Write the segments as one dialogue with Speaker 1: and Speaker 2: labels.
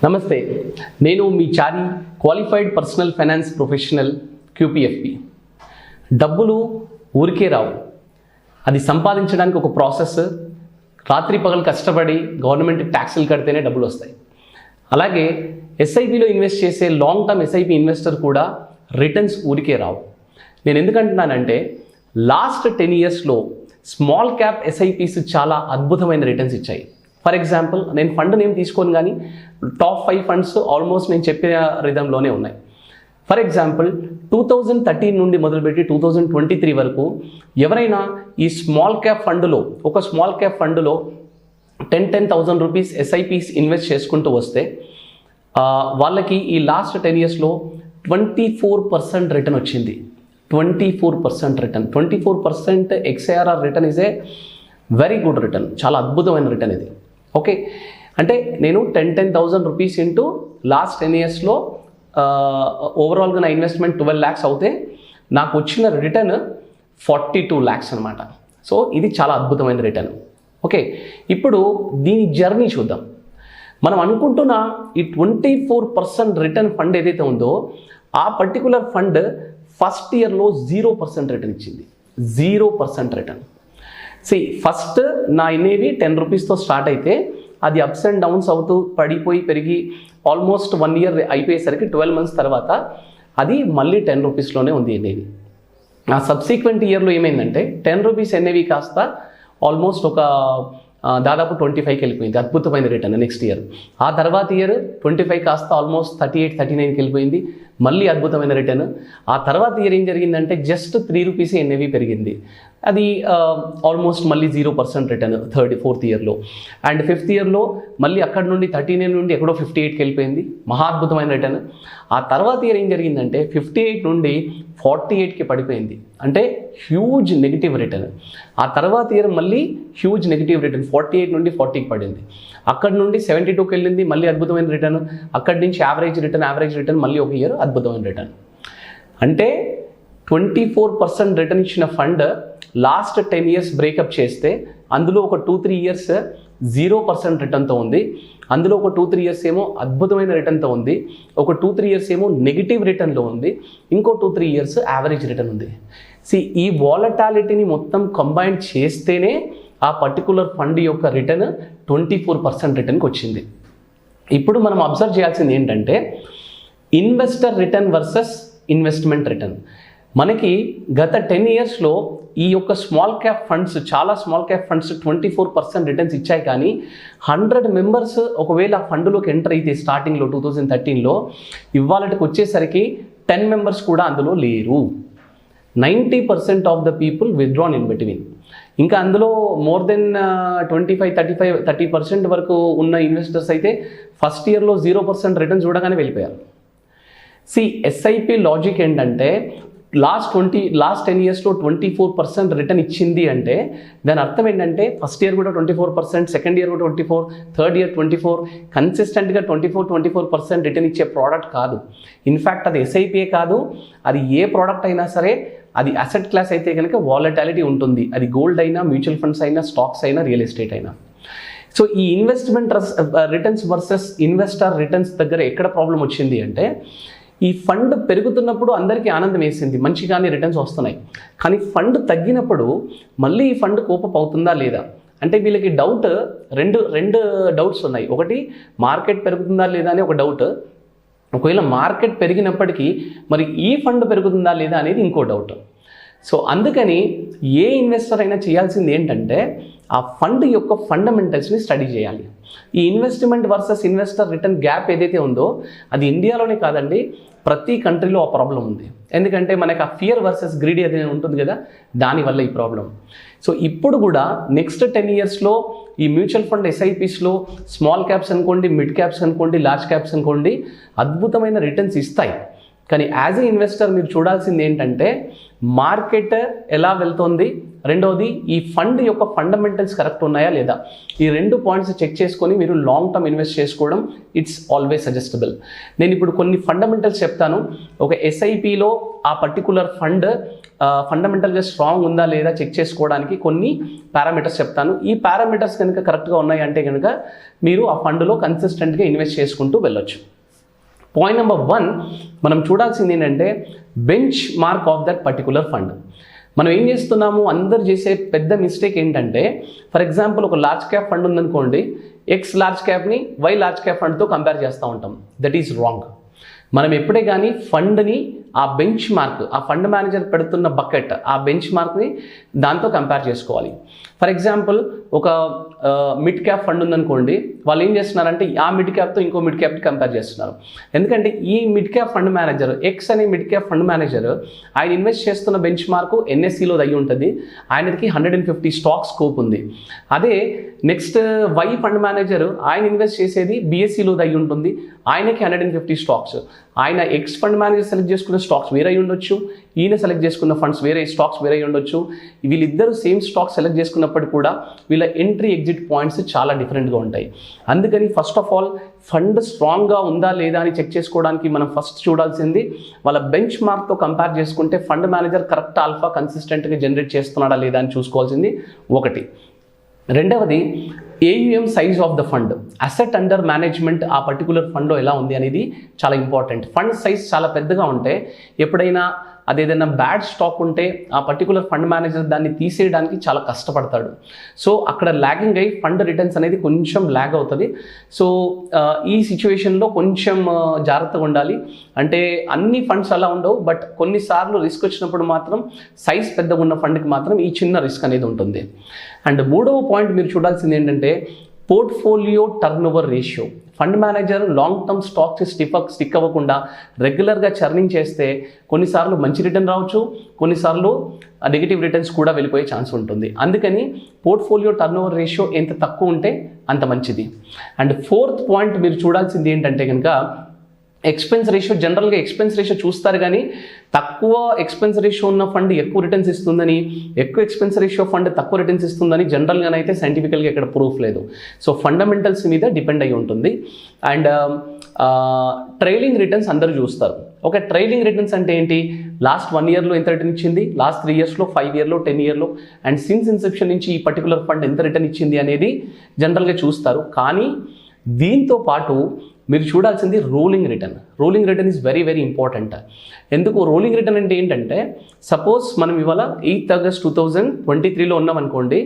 Speaker 1: నమస్తే, నేను మీ Chari qualified personal finance professional QPFP. డబ్బులు ఊరికే రావు, అది సంపాదించడానికి ఒక ప్రాసెస్. రాత్రి పగలు కష్టపడి గవర్నమెంట్ ట్యాక్సులు కడితేనే డబ్బులు వస్తాయి. అలాగే SIPలో ఇన్వెస్ట్ చేసే లాంగ్ టర్మ్ SIP ఇన్వెస్టర్ కూడా రిటర్న్స్ ఊరికే రావు. నేను ఎందుకంటున్నానంటే లాస్ట్ 10 yearsలో స్మాల్ క్యాప్ SIPs చాలా అద్భుతమైన రిటర్న్స్ ఇచ్చాయి. ఫర్ ఎగ్జాంపుల్, నేను ఫండ్ నేమ్ తీసుకోను కానీ టాప్ 5 ఫండ్స్ ఆల్మోస్ట్ నేను చెప్పిన రిధంలోనే ఉన్నాయి. ఫర్ ఎగ్జాంపుల్ 2013 నుండి మొదలుపెట్టి 2023 వరకు ఎవరైనా ఈ స్మాల్ క్యాప్ ఫండ్లో ఒక స్మాల్ క్యాప్ ఫండ్లో 10,000 రూపీస్ SIPs ఇన్వెస్ట్ చేసుకుంటూ వస్తే వాళ్ళకి ఈ లాస్ట్ 10 yearsలో 24% రిటర్న్ వచ్చింది. 24% return, 24% XIRR return is a very good return, చాలా అద్భుతమైన రిటర్న్ ఇది. ఓకే, అంటే నేను 10,000 రూపీస్ ఇంటూ లాస్ట్ 10 yearsలో ఓవరాల్గా నా ఇన్వెస్ట్మెంట్ 12 lakhs అవుతే నాకు వచ్చిన రిటర్న్ 42 lakhs అనమాట. సో ఇది చాలా అద్భుతమైన రిటర్న్. ఓకే, ఇప్పుడు దీని జర్నీ చూద్దాం. మనం అనుకుంటున్న ఈ 24% రిటర్న్ ఫండ్ ఏదైతే ఉందో ఆ పర్టికులర్ ఫండ్ ఫస్ట్ ఇయర్లో 0% రిటర్న్ ఇచ్చింది. 0% రిటర్న్. ఫస్ట్ నా ఇన్నేవి 10 రూపీస్తో స్టార్ట్ అయితే అది అప్స్ అండ్ డౌన్స్ అవుతూ పడిపోయి పెరిగి ఆల్మోస్ట్ 1 year అయిపోయేసరికి 12 months తర్వాత అది మళ్ళీ 10 రూపీస్లోనే ఉంది ఎన్ఏవి. ఆ సబ్సిక్వెంట్ ఇయర్లో ఏమైందంటే 10 రూపీస్ ఎన్ఏవి కాస్త ఆల్మోస్ట్ ఒక దాదాపు 25కి వెళ్ళిపోయింది. అద్భుతమైన రిటర్న్ నెక్స్ట్ ఇయర్. ఆ తర్వాత ఇయర్ 25 కాస్త ఆల్మోస్ట్ 38, 39కి వెళ్ళిపోయింది, మళ్ళీ అద్భుతమైన రిటర్న్. ఆ తర్వాత ఇయర్ ఏం జరిగిందంటే జస్ట్ 3 రూపీస్ ఎన్ఏవి పెరిగింది. అది ఆల్మోస్ట్ మళ్ళీ 0% రిటర్న్ ఫోర్త్ ఇయర్లో. అండ్ 5th ఇయర్లో మళ్ళీ అక్కడ నుండి 39 నుండి ఎక్కడో 58కి వెళ్ళిపోయింది, మహా అద్భుతమైన రిటర్న్. ఆ తర్వాత ఇయర్ ఏం జరిగిందంటే 58 నుండి 48కి పడిపోయింది, అంటే హ్యూజ్ నెగిటివ్ రిటర్న్. ఆ తర్వాత ఇయర్ మళ్ళీ హ్యూజ్ నెగిటివ్ రిటర్న్, 48 నుండి 40కి పడింది. అక్కడ నుండి 72కి వెళ్ళింది, మళ్ళీ అద్భుతమైన రిటర్న్. అక్కడి నుంచి యావరేజ్ రిటర్న్ మళ్ళీ ఒక ఇయర్ అద్భుతమైన రిటర్న్. అంటే 24% రిటర్న్ ఇచ్చిన ఫండ్ లాస్ట్ 10 years బ్రేకప్ చేస్తే అందులో ఒక 2-3 years 0% రిటర్న్తో ఉంది, అందులో ఒక 2-3 years ఏమో అద్భుతమైన రిటర్న్తో ఉంది, ఒక 2-3 years ఏమో నెగిటివ్ రిటర్న్లో ఉంది, ఇంకో 2-3 years యావరేజ్ రిటర్న్ ఉంది. ఈ వాలటాలిటీని మొత్తం కంబైన్ చేస్తేనే ఆ పర్టికులర్ ఫండ్ యొక్క రిటర్న్ 24% రిటర్న్కి వచ్చింది. ఇప్పుడు మనం అబ్జర్వ్ చేయాల్సింది ఏంటంటే investor return versus investment return. మనకి గత 10 yearsలో ఈ యొక్క స్మాల్ క్యాప్ ఫండ్స్, చాలా స్మాల్ క్యాప్ ఫండ్స్ 24% రిటర్న్స్ ఇచ్చాయి. కానీ 100 members ఒకవేళ ఆ ఫండ్లోకి ఎంటర్ అయితే స్టార్టింగ్లో 2013లో ఇవాళకి వచ్చేసరికి 10 members కూడా అందులో లేరు. 90% of the people withdrawn in between. ఇంకా అందులో మోర్ దెన్ 25-30% వరకు ఉన్న ఇన్వెస్టర్స్ అయితే ఫస్ట్ ఇయర్లో 0% రిటర్న్ చూడగానే వెళ్ళిపోయారు. SIP లాజిక్ ఏంటంటే లాస్ట్ 10 yearsలో 24% రిటర్న్ ఇచ్చింది అంటే దాని అర్థం ఏంటంటే ఫస్ట్ ఇయర్ కూడా 24%, సెకండ్ ఇయర్ కూడా 24%, థర్డ్ ఇయర్ 24%, కన్సిస్టెంట్గా 24% రిటర్న్ ఇచ్చే ప్రోడక్ట్ కాదు. ఇన్ఫ్యాక్ట్ అది SIP కాదు, అది ఏ ప్రోడక్ట్ అయినా సరే, అది అసెట్ క్లాస్ అయితే కనుక వాలటాలిటీ ఉంటుంది. అది గోల్డ్ అయినా, మ్యూచువల్ ఫండ్స్ అయినా, స్టాక్స్ అయినా, రియల్ ఎస్టేట్ అయినా. సో ఈ investment returns versus investor returns దగ్గర ఎక్కడ ప్రాబ్లం వచ్చింది అంటే ఈ ఫండ్ పెరుగుతున్నప్పుడు అందరికీ ఆనందం వేసింది, మంచిగానే రిటర్న్స్ వస్తున్నాయి. కానీ ఫండ్ తగ్గినప్పుడు మళ్ళీ ఈ ఫండ్ కోపప్ అవుతుందా లేదా అంటే వీళ్ళకి డౌట్, రెండు డౌట్స్ ఉన్నాయి. ఒకటి మార్కెట్ పెరుగుతుందా లేదా అని ఒక డౌట్, ఒకవేళ మార్కెట్ పెరిగినప్పటికీ మరి ఈ ఫండ్ పెరుగుతుందా లేదా అనేది ఇంకో డౌట్. సో అందుకని ఏ ఇన్వెస్టర్ అయినా చేయాల్సింది ఏంటంటే ఆ ఫండ్ యొక్క ఫండమెంటల్స్ని స్టడీ చేయాలి. ఈ investment versus investor return gap ఏదైతే ఉందో అది ఇండియాలోనే కాదండి, ప్రతి కంట్రీలో ఆ ప్రాబ్లం ఉంది. ఎందుకంటే మనకి ఆ ఫియర్ వర్సెస్ గ్రీడ్ ఏదైనా ఉంటుంది కదా, దానివల్ల ఈ ప్రాబ్లం. సో ఇప్పుడు కూడా నెక్స్ట్ 10 yearsలో ఈ మ్యూచువల్ ఫండ్ SIPస్లో స్మాల్ క్యాప్స్ అనుకోండి, మిడ్ క్యాప్స్ అనుకోండి, లార్జ్ క్యాప్స్ అనుకోండి అద్భుతమైన రిటర్న్స్ ఇస్తాయి. కానీ యాజ్ ఏ ఇన్వెస్టర్ మీరు చూడాల్సింది ఏంటంటే మార్కెట్ ఎలా వెళ్తుంది, రెండవది ఈ ఫండ్ యొక్క ఫండమెంటల్స్ కరెక్ట్ ఉన్నాయా లేదా, ఈ 2 points చెక్ చేసుకొని మీరు లాంగ్ టర్మ్ ఇన్వెస్ట్ చేసుకోవడం ఇట్స్ ఆల్వేస్ సజెస్టబుల్. నేను ఇప్పుడు కొన్ని ఫండమెంటల్స్ చెప్తాను. ఒక SIPలో ఆ పర్టికులర్ ఫండ్ ఫండమెంటల్గా స్ట్రాంగ్ ఉందా లేదా చెక్ చేసుకోవడానికి కొన్ని పారామీటర్స్ చెప్తాను. ఈ పారామీటర్స్ కనుక కరెక్ట్గా ఉన్నాయి అంటే కనుక మీరు ఆ ఫండ్లో కన్సిస్టెంట్గా ఇన్వెస్ట్ చేసుకుంటూ వెళ్ళొచ్చు. పాయింట్ నెంబర్ 1 మనం చూడాల్సింది ఏంటంటే benchmark of that particular fund. మనం ఏం చేస్తున్నాము, అందరు చేసే పెద్ద మిస్టేక్ ఏంటంటే, ఫర్ ఎగ్జాంపుల్ ఒక లార్జ్ క్యాప్ ఫండ్ ఉందనుకోండి, ఎక్స్ లార్జ్ క్యాప్ని వై లార్జ్ క్యాప్ ఫండ్తో కంపేర్ చేస్తూ ఉంటాం. That is wrong. మనం ఎప్పుడే కానీ ఫండ్ని ఆ బెంచ్ మార్క్, ఆ ఫండ్ మేనేజర్ పెడుతున్న బకెట్, ఆ బెంచ్ మార్క్ని దాంతో కంపేర్ చేసుకోవాలి. ఫర్ ఎగ్జాంపుల్ ఒక మిడ్ క్యాప్ ఫండ్ ఉందనుకోండి, వాళ్ళు ఏం చేస్తున్నారంటే ఆ మిడ్ క్యాప్తో ఇంకో మిడ్ క్యాప్ని కంపేర్ చేస్తున్నారు. ఎందుకంటే ఈ mid cap fund manager, X అనే మిడ్ క్యాప్ ఫండ్ మేనేజర్, ఆయన ఇన్వెస్ట్ చేస్తున్న బెంచ్ మార్కు ఎన్ఎస్సిలో అయ్యి ఉంటుంది, ఆయనకి 150 స్టాక్ స్కోప్ ఉంది. అదే నెక్స్ట్ వై ఫండ్ మేనేజర్, ఆయన ఇన్వెస్ట్ చేసేది బిఎస్సిలో అయ్యి ఉంటుంది, ఆయనకి 150 స్టాక్స్. ఆయన ఎక్స్ ఫండ్ మేనేజర్ సెలెక్ట్ చేసుకున్న స్టాక్స్ వేరే అయి ఉండొచ్చు, ఈయన సెలెక్ట్ చేసుకున్న ఫండ్స్ వేరే, స్టాక్స్ వేరే అయి ఉండొచ్చు. వీళ్ళిద్దరూ సేమ్ స్టాక్స్ సెలెక్ట్ చేసుకున్నప్పటికీ కూడా వీళ్ళ ఎంట్రీ ఎగ్జిట్ పాయింట్స్ చాలా డిఫరెంట్గా ఉంటాయి. అందుకని ఫస్ట్ ఆఫ్ ఆల్ ఫండ్ స్ట్రాంగ్గా ఉందా లేదా అని చెక్ చేసుకోవడానికి మనం ఫస్ట్ చూడాల్సింది వాళ్ళ బెంచ్ మార్క్తో కంపేర్ చేసుకుంటే ఫండ్ మేనేజర్ కరెక్ట్ ఆల్ఫా కన్సిస్టెంట్గా జనరేట్ చేస్తున్నాడా లేదా అని చూసుకోవాల్సింది ఒకటి. రెండవది AUM size of the fund, asset under management ఆ పర్టికులర్ ఫండ్లో ఎలా ఉంది అనేది చాలా ఇంపార్టెంట్. ఫండ్ సైజ్ చాలా పెద్దగా ఉంటే ఎప్పుడైనా అదేదైనా బ్యాడ్ స్టాక్ ఉంటే ఆ పర్టికులర్ ఫండ్ మేనేజర్ దాన్ని తీసేయడానికి చాలా కష్టపడతాడు. సో అక్కడ ల్యాగింగ్ అయ్యి ఫండ్ రిటర్న్స్ అనేది కొంచెం ల్యాగ్ అవుతుంది. సో ఈ సిచ్యువేషన్లో కొంచెం జాగ్రత్తగా ఉండాలి. అంటే అన్ని ఫండ్స్ అలా ఉండవు, బట్ కొన్నిసార్లు రిస్క్ వచ్చినప్పుడు మాత్రం సైజ్ పెద్దగా ఉన్న ఫండ్కి మాత్రం ఈ చిన్న రిస్క్ అనేది ఉంటుంది. అండ్ మూడవ పాయింట్ మీరు చూడాల్సింది ఏంటంటే portfolio turnover ratio. Fund manager long term stocks stick అవ్వకుండా రెగ్యులర్గా చర్నింగ్ చేస్తే కొన్నిసార్లు మంచి రిటర్న్ రావచ్చు, కొన్నిసార్లు నెగిటివ్ రిటర్న్స్ కూడా వెళ్ళిపోయే ఛాన్స్ ఉంటుంది. అందుకని పోర్ట్ఫోలియో టర్నోవర్ రేషియో ఎంత తక్కువ ఉంటే అంత మంచిది. అండ్ ఫోర్త్ పాయింట్ మీరు చూడాల్సింది ఏంటంటే కనుక ఎక్స్పెన్స్ రేషియో. జనరల్గా ఎక్స్పెన్స్ రేషియో చూస్తారు, కానీ తక్కువ ఎక్స్పెన్స్ రేషియో ఉన్న ఫండ్ ఎక్కువ రిటర్న్స్ ఇస్తుందని, ఎక్కువ ఎక్స్పెన్స్ రేషియో ఫండ్ తక్కువ రిటర్న్స్ ఇస్తుందని జనరల్గానైతే సైంటిఫికల్గా ఇక్కడ ప్రూఫ్ లేదు. సో ఫండమెంటల్స్ మీద డిపెండ్ అయి ఉంటుంది. అండ్ ట్రైలింగ్ రిటర్న్స్ అందరూ చూస్తారు. ఒక ట్రైలింగ్ రిటర్న్స్ అంటే ఏంటి, లాస్ట్ 1 ఇయర్లో ఎంత రిటర్న్ ఇచ్చింది, లాస్ట్ 3 ఇయర్స్లో, 5 ఇయర్లో, 10 ఇయర్లో, అండ్ సిన్స్ ఇన్సెప్షన్ నుంచి ఈ పర్టికులర్ ఫండ్ ఎంత రిటర్న్ ఇచ్చింది అనేది జనరల్గా చూస్తారు. కానీ దీంతో పాటు మీరు చూడాల్సింది rolling return. Rolling return is very very important. ఎందుకు రోలింగ్ రిటర్న్ అంటే ఏంటంటే, సపోజ్ మనం ఇవాళ 8th August 2023లో ఉన్నాం అనుకోండి,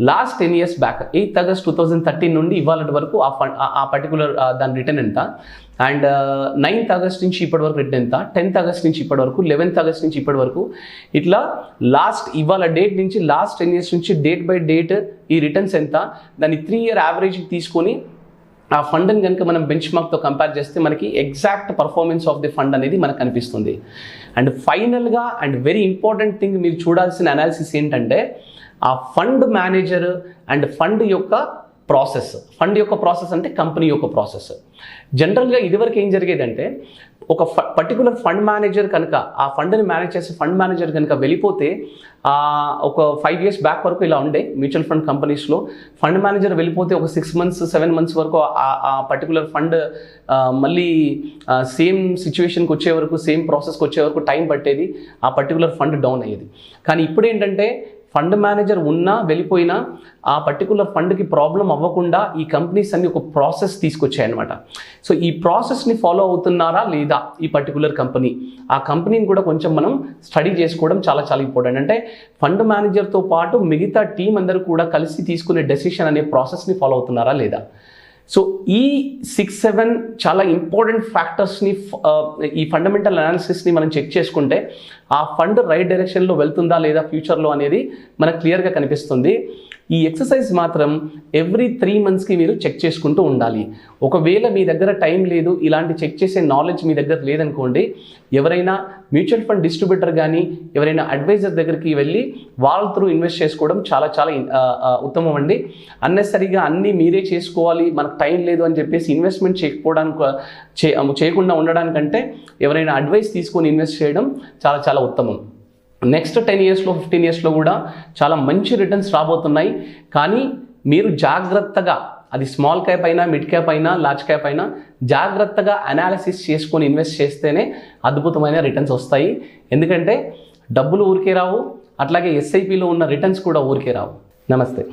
Speaker 1: last 10 years back 8th August 2013 నుండి ఇవాళ వరకు ఆ పర్టికులర్ దాని రిటర్న్ ఎంత, అండ్ 9th August నుంచి ఇప్పటి వరకు రిటర్న్ ఎంత, 10th August నుంచి ఇప్పటి వరకు, 11th August నుంచి ఇప్పటి వరకు, ఇట్లా లాస్ట్ ఇవాళ డేట్ నుంచి లాస్ట్ 10 years నుంచి డేట్ బై డేట్ ఈ రిటర్న్స్ ఎంత, దాన్ని 3 year యావరేజ్ తీసుకొని ఆ ఫండ్ని కనుక మనం బెంచ్ మార్క్తో కంపేర్ చేస్తే మనకి exact performance of the fund అనేది మనకు కనిపిస్తుంది. అండ్ ఫైనల్గా అండ్ వెరీ ఇంపార్టెంట్ థింగ్ మీరు చూడాల్సిన అనాలిసిస్ ఏంటంటే ఆ ఫండ్ మేనేజర్ అండ్ ఫండ్ యొక్క ప్రాసెస్. ఫండ్ యొక్క ప్రాసెస్ అంటే కంపెనీ యొక్క ప్రాసెస్. జనరల్గా ఇదివరకు ఏం జరిగేదంటే, ఒక పర్టికులర్ ఫండ్ మేనేజర్ కనుక ఆ ఫండ్ని మేనేజ్ చేసే ఫండ్ మేనేజర్ కనుక వెళ్ళిపోతే, ఒక 5 years బ్యాక్ వరకు ఇలా ఉండే మ్యూచువల్ ఫండ్ కంపెనీస్లో ఫండ్ మేనేజర్ వెళ్ళిపోతే ఒక 6 months 7 months వరకు ఆ పర్టికులర్ ఫండ్ మళ్ళీ సేమ్ సిచ్యువేషన్కి వచ్చే వరకు, సేమ్ ప్రాసెస్కి వచ్చే వరకు టైం పట్టేది, ఆ పర్టికులర్ ఫండ్ డౌన్ అయ్యేది. కానీ ఇప్పుడు ఏంటంటే ఫండ్ మేనేజర్ ఉన్నా వెళ్ళిపోయినా ఆ పర్టికులర్ ఫండ్కి ప్రాబ్లం అవ్వకుండా ఈ కంపెనీస్ అన్ని ఒక ప్రాసెస్ తీసుకొచ్చాయన్నమాట. సో ఈ ప్రాసెస్ని ఫాలో అవుతున్నారా లేదా ఈ పర్టికులర్ కంపెనీ, ఆ కంపెనీని కూడా కొంచెం మనం స్టడీ చేసుకోవడం చాలా చాలా ఇంపార్టెంట్. అంటే ఫండ్ మేనేజర్తో పాటు మిగతా టీం అందరూ కూడా కలిసి తీసుకునే డెసిషన్ అనే ప్రాసెస్ని ఫాలో అవుతున్నారా లేదా. సో ఈ 6-7 చాలా ఇంపార్టెంట్ ఫ్యాక్టర్స్ని, ఈ ఫండమెంటల్ అనాలిసిస్ని మనం చెక్ చేసుకుంటే ఆ ఫండ్ రైట్ డైరెక్షన్లో వెళ్తుందా లేదా ఫ్యూచర్లో అనేది మనకు క్లియర్గా కనిపిస్తుంది. ఈ ఎక్సర్సైజ్ మాత్రం ఎవ్రీ 3 monthsకి మీరు చెక్ చేసుకుంటూ ఉండాలి. ఒకవేళ మీ దగ్గర టైం లేదు, ఇలాంటి చెక్ చేసే నాలెడ్జ్ మీ దగ్గర లేదనుకోండి, ఎవరైనా మ్యూచువల్ ఫండ్ డిస్ట్రిబ్యూటర్ కానీ ఎవరైనా అడ్వైజర్ దగ్గరికి వెళ్ళి వాళ్ళ త్రూ ఇన్వెస్ట్ చేసుకోవడం చాలా చాలా ఉత్తమం అండి. అన్నెసరిగా అన్నీ మీరే చేసుకోవాలి, మనకు టైం లేదు అని చెప్పేసి ఇన్వెస్ట్మెంట్ చేయకుండా ఉండడానికంటే ఎవరైనా అడ్వైస్ తీసుకొని ఇన్వెస్ట్ చేయడం చాలా చాలా ఉత్తమం. నెక్స్ట్ 10 yearsలో 15 yearsలో కూడా చాలా మంచి రిటర్న్స్ రాబోతున్నాయి. కానీ మీరు జాగ్రత్తగా, అది స్మాల్ క్యాప్ అయినా, మిడ్ క్యాప్ అయినా, లార్జ్ క్యాప్ అయినా, జాగ్రత్తగా అనాలిసిస్ చేసుకొని ఇన్వెస్ట్ చేస్తేనే అద్భుతమైన రిటర్న్స్ వస్తాయి. ఎందుకంటే డబ్బులు ఊరికే రావు, అట్లాగే ఎస్ఐపిలో ఉన్న రిటర్న్స్ కూడా ఊరికే రావు. నమస్తే.